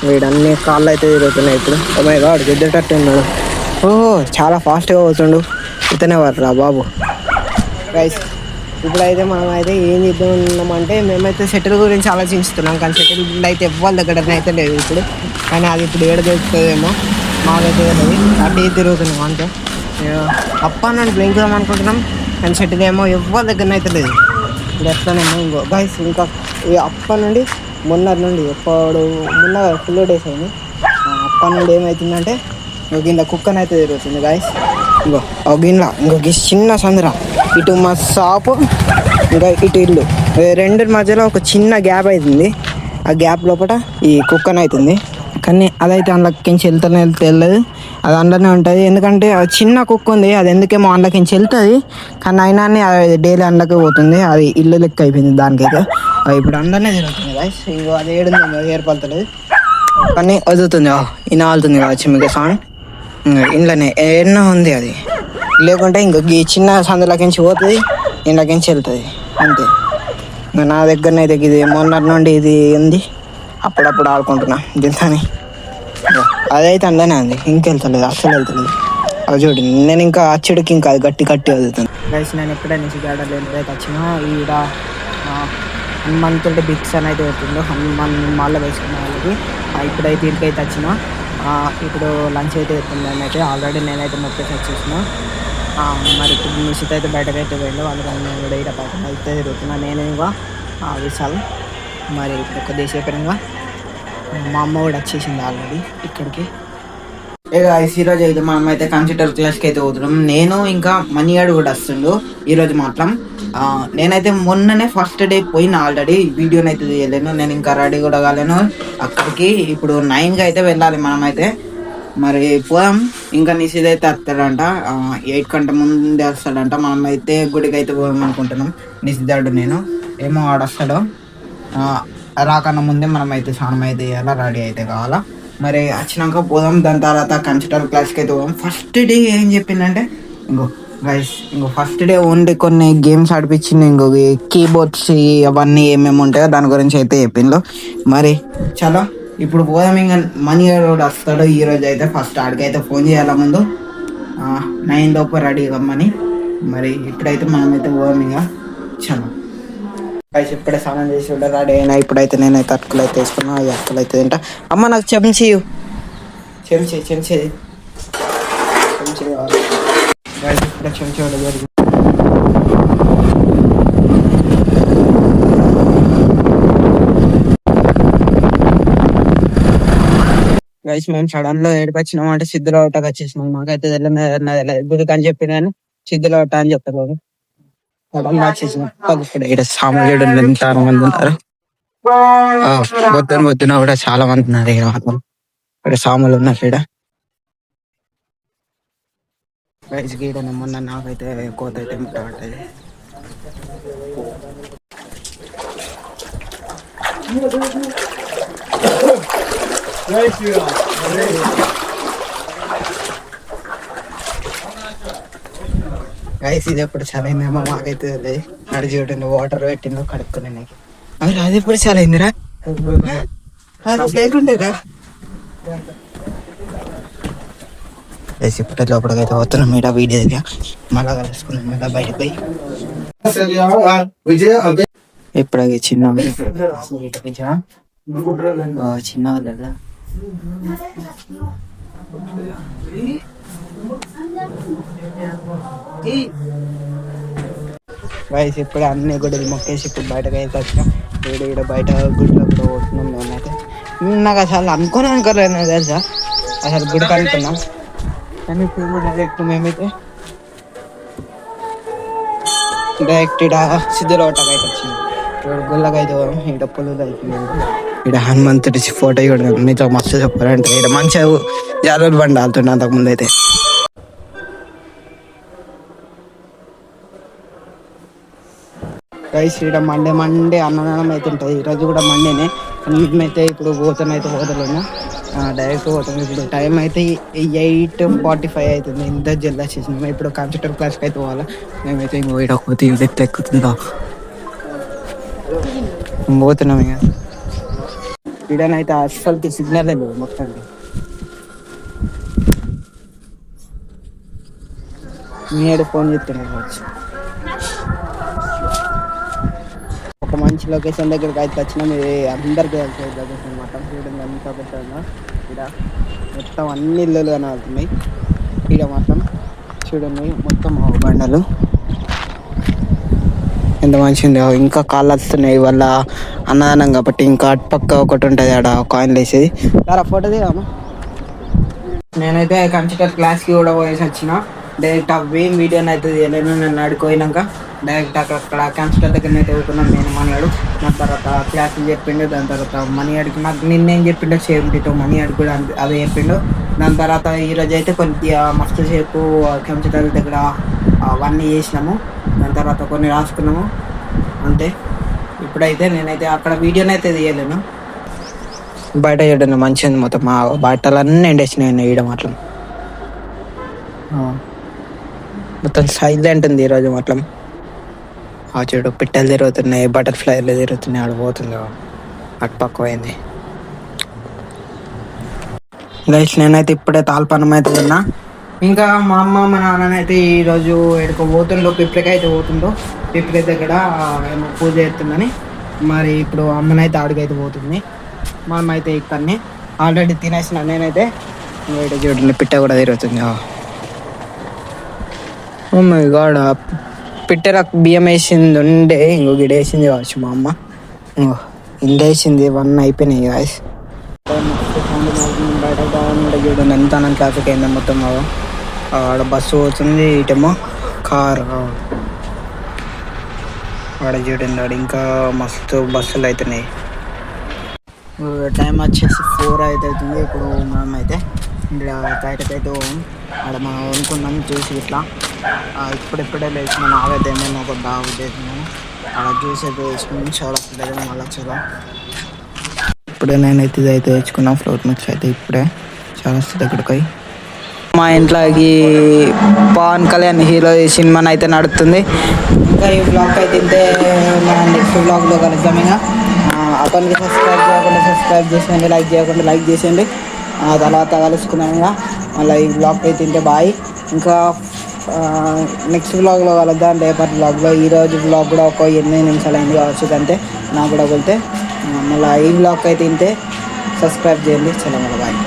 వీడన్ని కాళ్ళు అయితే తిరుగుతున్నాయి ఇప్పుడు. ఓ గాడ్ గెద్దేటట్టు ఉన్నాడు. ఓహో చాలా ఫాస్ట్గా పోతుండు. ఇతనే వర్రా బాబు. గైస్ ఇప్పుడైతే మనం అయితే ఏం చేద్దామంటే మేమైతే సెటిల్ గురించి ఆలోచిస్తున్నాం. కానీ సెటిల్ అయితే ఎవ్వరి దగ్గర అయితే లేదు ఇప్పుడు. కానీ అది ఇప్పుడు ఏడ దొరుకుతుందేమో మాకైతే తెలియదు. అటు తిరుగుతున్నాం అంతే. అప్ప నన్ను బ్లింకుదాం అనుకుంటున్నాం కానీ సెటిల్ ఏమో ఎవరి దగ్గర అయితే లేదు. ఇప్పుడు ఎట్లానేమో ఇంకో గైస్ ఇంకా ఈ అప్ప నుండి మొన్న ఫుల్ డేస్ అయింది. అప్ప నుండి ఏమవుతుందంటే గిన్నె కుక్కన అయితే తిరుగుతుంది గైస్. ఇంకో చిన్న సందురా ఇటు మా షాపు ఇంకా ఇటు ఇల్లు రెండు మధ్యలో ఒక చిన్న గ్యాప్ అవుతుంది. ఆ గ్యాప్ లోపల ఈ కుక్కన అవుతుంది. కానీ అదైతే అందులోకించి వెళ్ళలేదు. అది అందులోనే ఉంటుంది. ఎందుకంటే అది చిన్న కుక్క ఉంది. అది ఎందుకేమో అందులోకించి వెళ్తుంది. కానీ అయినా అది డైలీ అందులోకి పోతుంది. అది ఇల్లు లెక్క అయిపోయింది దానికైతే. ఇప్పుడు అందులోనే తిరుగుతుంది గైస్. ఇంకో అది ఏడుందో ఏర్పడతలేదు కానీ వదులుతుంది. ఈయన ఆలుతుంది కావచ్చు మీకు సాంగ్. ఇంట్లోనే ఎన్నో ఉంది అది. లేకుంటే ఈ చిన్న సందులోకించి పోతుంది, ఇంట్లోకించి వెళ్తుంది అంతే. నా దగ్గరనైతే ఇది మొన్నటి నుండి ఇది ఉంది. అప్పుడప్పుడు ఆడుకుంటున్నా దీంతోని. అదైతే అందులోనే ఉంది. ఇంకెళ్తలేదు, అస్సలు వెళ్తలేదు. అది చూడండి నేను ఇంకా అచ్చడికి ఇంకా అది గట్టి వదులుతాను గైస్. నేను ఎప్పుడైనా నుంచి గార్డెన్లో ఎప్పుడైతే వచ్చినా ఈడ హనుమంతుడి బిక్స్ అని అయితే అవుతుందో హనుమాన్ మాల వేసుకున్న వాళ్ళకి. ఇప్పుడైతే ఇంటికైతే వచ్చినా. ఇప్పుడు లంచ్ అయితే అవుతుంది. అయితే ఆల్రెడీ నేనైతే మొత్తం వచ్చేసిన. మరి ఇప్పుడు నిశ్చిత అయితే బయటకైతే వెళ్ళి వాళ్ళకి కూడా ఇక్కడ బయట అయితే తిరుగుతున్నా. నేను ఇంకా విశాల్ మరి ఇప్పుడు కొద్దిసేపరంగా మా అమ్మ కూడా వచ్చేసింది ఆల్రెడీ ఇక్కడికి. ఈరోజు అయితే మనం అయితే కంప్యూటర్ క్లాస్కి అయితే పోతున్నాం. నేను ఇంకా మణిగాడు కూడా వస్తుండు ఈరోజు మాత్రం. నేనైతే మొన్ననే ఫస్ట్ డే పోయిన ఆల్రెడీ. వీడియోని అయితే తీయలేను. నేను ఇంకా రెడీ కూడా కాలేను అక్కడికి. ఇప్పుడు 9కి అయితే వెళ్ళాలి మనమైతే. మరి పోదాం. ఇంకా నిషిద్ అయితే వస్తాడంట 8 గంట ముందే వస్తాడంట. మనం అయితే గుడికి అయితే పోదాం అనుకుంటున్నాం. నిషిదాడు నేను ఏమో ఆడొస్తాడో. రాకన్నా ముందే మనం అయితే స్నానం అయితే చేయాలా, రెడీ అయితే కావాలా. మరి వచ్చినాక పోదాం. దాని తర్వాత కంప్యూటర్ క్లాస్కి అయితే పోదాం. ఫస్ట్ డే ఏం చెప్పిందంటే ఇంకో ఫస్ట్ డే ఓన్లీ కొన్ని గేమ్స్ ఆడిపించింది. కీబోర్డ్స్ అవన్నీ ఏమేమి ఉంటాయో దాని గురించి అయితే చెప్పిండు. మరి చాలా ఇప్పుడు పోదాం. ఇంకా మనీ కూడా వస్తాడు ఈరోజు అయితే. ఫస్ట్ ఆడికి అయితే ఫోన్ చేయాల ముందు 9 లోపు రెడీ కమ్మని. మరి ఇప్పుడైతే మనమైతే పోదాం. ఇంకా చాలా గైస్ ఇప్పుడే స్నానం చేసి ఉంటే రెడీ అయినా. ఇప్పుడైతే నేనైతే అటుకులు అయితే వేసుకున్నా. ఈ అటుకులు అయితే తింటా. అమ్మ నాకు చెంచి కావాలి. గైస్ ఇప్పుడే చెంచి కూడా జరిగింది. గైస్ మేము సడన్ లో ఏడిపచ్చినాం అంటే సిద్ధులో ఒకటకి వచ్చేసినాం. మాకైతే తెలియదు గుడికి అని చెప్పి నేను సిద్ధులో ఒకట అని చెప్తాను. సడన్ గా వచ్చేసినాం. ఇక్కడ సామాన్యుడు చాలా మంది ఉన్నారు. పొద్దున కూడా చాలా మంది ఉన్నారు ఇక్కడ మాత్రం. ఇక్కడ సాములు ఉన్నారు ఇక్కడ. గైస్ గీడ మొన్న నాకైతే కోత అయితే ముట్టబడ్డది. గైస్ ఇది ఎప్పుడు చాలా అయిందేమో మాకైతే నడి చూడండి. వాటర్ పెట్టిందో కడుక్కునే అవి అది ఎప్పుడు చాలా అయిందిరా. లేకుండేరా గైస్ ఇప్పుడే లోపలికైతే పోతున్నాం. మీడ వీడియో దగ్గర మళ్ళా కలుసుకున్నాం. మళ్ళీ బయటకు పోయి ఇప్పుడు చిన్న వాళ్ళ గైస్ ఇప్పుడే అన్ని గుడ్డలు మొక్కేసి ఇప్పుడు బయటకు అయితే వచ్చినాం. ఇక్కడ బయట గుడిలో కూడా పోతున్నాం. మేమైతే నాకు అసలు అనుకోలేదు తెలుసా. అసలు గుడికి అనుకున్నాం కానీ ఇప్పుడు డైరెక్ట్ మేమైతే డైరెక్ట్ ఇక్కడ సిద్ధులో ఒకటకి అయితే వచ్చినాం. ఇక్కడ గుళ్ళకైతే ఇక్కడ పొలం అయిపోయింది. ఇక్కడ హనుమంతుడి ఫోటో కూడా మీతో మస్తు చెప్పారంటే ఇక్కడ మంచిగా జాగ్రత్త బండి ఆడుతుండే అంతకుముందు అయితే. గైస్ ఇక్కడ మండే అన్నదానం అయితే ఉంటుంది. ఈరోజు కూడా మండేనే. మేమైతే ఇప్పుడు పోతలేము. డైరెక్ట్ పోతాం. ఇప్పుడు టైం అయితే 8:45 అవుతుంది. ఇంత జల్ది వచ్చేసినాం. ఇప్పుడు కంప్యూటర్ క్లాస్కి అయితే పోవాలా. మేమైతే ఇంకో పోతే ఇది ఎక్కుతుందా పోతున్నాం. ఇక ఈడనైతే అస్సలుకి సిగ్నల్ లేదు మొత్తానికి. నేను ఫోన్ చేస్తున్నాను వచ్చి ఒక మంచి లొకేషన్ దగ్గరికి అయితే వచ్చినాం. ఇది అందరికీ లొకేషన్ మొత్తం చూడండి ఎంత పెట్టాలో. ఇక్కడ మొత్తం అన్ని ఇల్లులు కనబడుతున్నాయి. ఇక్కడ మాత్రం చూడండి మొత్తం బండలు ఎంత మంచిగా ఇంకా కాళ్ళు వస్తున్నాయి వాళ్ళ అన్నదానం కాబట్టి. ఇంకా అటుపక్క ఒకటి ఉంటుంది ఆడ కాయిన్లు వేసేది. దారా ఫోటో దిగామా. నేనైతే కంప్యూటర్ క్లాస్కి కూడా పోయేసి వచ్చిన. డైరెక్ట్ ఏం వీడియోని అయితే తీయలేను. నన్ను ఆడుకోయినాక డైరెక్ట్ అక్కడ కంప్యూటర్ దగ్గర అయితే అవుతున్నాను నేను మనగాడు. దాని తర్వాత క్లాసులు చెప్పిండు. దాని తర్వాత మనీ అడిగి నాకు నిన్నేం చెప్పిండో సేమ్ డీటో మనీ అడిగి కూడా అదే చెప్పిండు. దాని తర్వాత ఈరోజు అయితే కొద్దిగా మస్తు సేపు కంప్యూటర్ దగ్గర అవన్నీ చేసినాము. దాని తర్వాత కొన్ని రాసుకున్నాము అంతే. ఇప్పుడైతే నేనైతే అక్కడ వీడియోని అయితే తీయలేను. బయట చూడండి మంచిగా మొత్తం మా బట్టలన్నీ ఎండేసినాయి ఈడ మాత్రం. మొత్తం సైలెంట్ ఉంది ఈరోజు మొత్తం. చూడు పిట్టలు తిరుగుతున్నాయి, బటర్ఫ్లైలు తిరుగుతున్నాయి. ఆడ పోతుంది అటు పక్క పోయింది. గైస్ నేనైతే ఇప్పుడే తాల్పనం అయితే తిన్నా. ఇంకా మా అమ్మ మా నాన్ననైతే ఈరోజు ఎక్కడికో పోతుండో, పిప్లికి అయితే పోతుండో. పిప్లి దగ్గర ఏమో పూజ చేస్తుందని మరి ఇప్పుడు అమ్మనైతే ఆడికైతే పోతుంది. మా అమ్మ అయితే ఇక్కడనే ఆల్రెడీ తినేసిన. నేనైతే చూడండి పిట్ట కూడా తిరుగుతుంది. ఓ మై గాడ్ పిట్టరకు బియ్యం వేసింది ఉండే ఇంకో గిడ వేసింది కావచ్చు మా అమ్మ. ఇంత వేసింది 1 అయిపోయినాయి గాయస్. బయట బాగుండే చూడండి ఎంత ట్రాఫిక్ అయిందో మొత్తం. ఆడ బస్సు పోతుంది, ఇటేమో కార్. ఆడ చూడండి ఆడ ఇంకా మస్తు బస్సులు అవుతున్నాయి. టైం వచ్చేసి 4 అయితే అవుతుంది. ఇప్పుడు మనం అయితే ఇక్కడ బయటకైతే ఆడ మనం అనుకున్నాం చూసి ఇట్లా ఇప్పుడిప్పుడే లేచిన నాకైతే ఏమైనా ఒక బాగా ఉద్దేశం అలా జ్యూస్ అయితే వేసుకుని చాలా పెద్దగా మళ్ళీ చాలా. ఇప్పుడే నేనైతే ఇది అయితే తెచ్చుకున్నా ఫ్రూట్ మిక్స్ అయితే ఇప్పుడే చాలా దగ్గరకి. మా ఇంట్లోకి పవన్ కళ్యాణ్ హీరో సినిమాని అయితే నడుస్తుంది. ఇంకా ఈ బ్లాగ్ అయితే ఇంతే. మన నెక్స్ట్ బ్లాగ్లో కలుద్దాం. ఇంకా అతనికి సబ్స్క్రైబ్ చేసేయండి, లైక్ చేయకుండా లైక్ చేసేయండి. తర్వాత కలుసుకున్నాం. ఇంకా మళ్ళీ ఈ బ్లాగ్ అయితే తింటే బాయ్. ఇంకా నెక్స్ట్ బ్లాగ్లో కలుద్దాం, రేపటి బ్లాగ్లో. ఈరోజు బ్లాగ్ కూడా ఒక 8 నిమిషాలు అయింది కావచ్చు అంతే నాకు కూడా వెళ్తే. మళ్ళీ ఈ బ్లాగ్ అయితే తింటే సబ్స్క్రైబ్ చేయండి. చాలా బాయ్.